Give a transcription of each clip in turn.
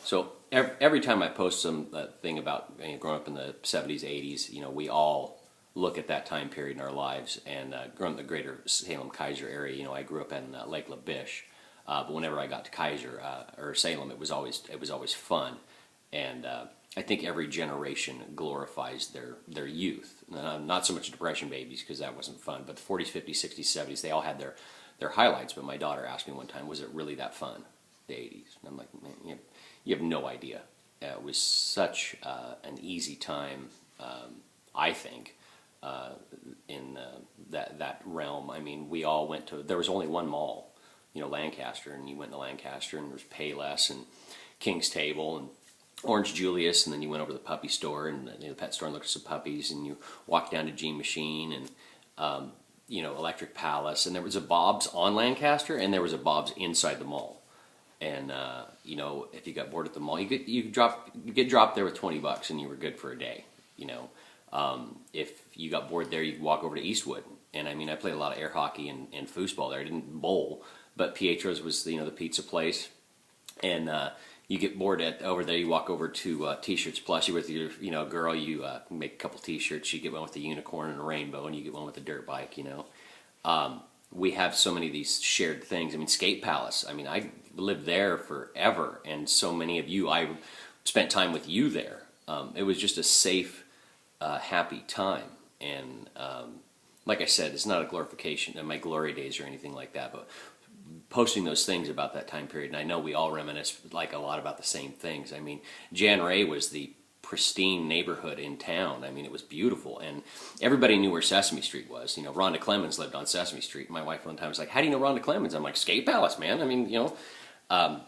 So every time I post some thing about growing up in the 70s, 80s, we all look at that time period in our lives. And growing up in the greater Salem, Kaiser area, I grew up in Lake LaBiche. But whenever I got to Kaiser or Salem, it was always fun. And I think every generation glorifies their youth. Not so much depression babies, because that wasn't fun, but the 40s, 50s, 60s, 70s, they all had their highlights. But my daughter asked me one time, was it really that fun, the 80s? And I'm like, man, you have no idea. It was such an easy time, I think, in that realm. I mean, we all went to, there was only one mall, Lancaster, and you went to Lancaster, and there was Payless and King's Table and Orange Julius, and then you went over to the puppy store and the pet store and looked at some puppies, and you walked down to Gene Machine and Electric Palace, and there was a Bob's on Lancaster, and there was a Bob's inside the mall. And if you got bored at the mall, you get dropped there with $20, and you were good for a day. If you got bored there, you could walk over to Eastwood. And I mean, I played a lot of air hockey and foosball there. I didn't bowl, but Pietro's was the pizza place, and you get bored over there, you walk over to T-Shirts Plus. You're with your girl, you make a couple T-shirts. You get one with a unicorn and a rainbow, and you get one with a dirt bike. We have so many of these shared things. I mean, Skate Palace. I mean, I lived there forever, and so many of you, I spent time with you there. It was just a safe, happy time. And like I said, it's not a glorification of my glory days or anything like that, but posting those things about that time period, and I know we all reminisce like a lot about the same things. I mean, Jan Ray was the pristine neighborhood in town. I mean, it was beautiful, and everybody knew where Sesame Street was. Rhonda Clemens lived on Sesame Street. My wife one time was like, "How do you know Rhonda Clemens?" I'm like, "Skate Palace, man." I mean,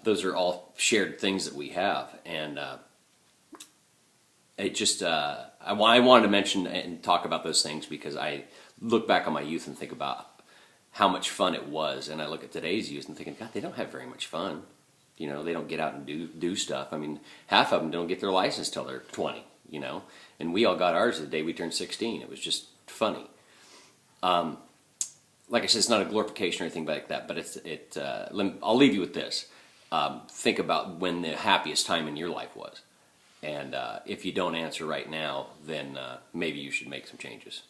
those are all shared things that we have, and it just I wanted to mention and talk about those things because I look back on my youth and think about how much fun it was, and I look at today's youth and thinking, God, they don't have very much fun. They don't get out and do stuff. I mean, half of them don't get their license till they're 20. And we all got ours the day we turned 16. It was just funny. Like I said, it's not a glorification or anything like that, but I'll leave you with this. Think about when the happiest time in your life was, and if you don't answer right now, then maybe you should make some changes.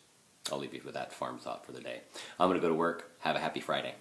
I'll leave you with that farm thought for the day. I'm going to go to work. Have a happy Friday.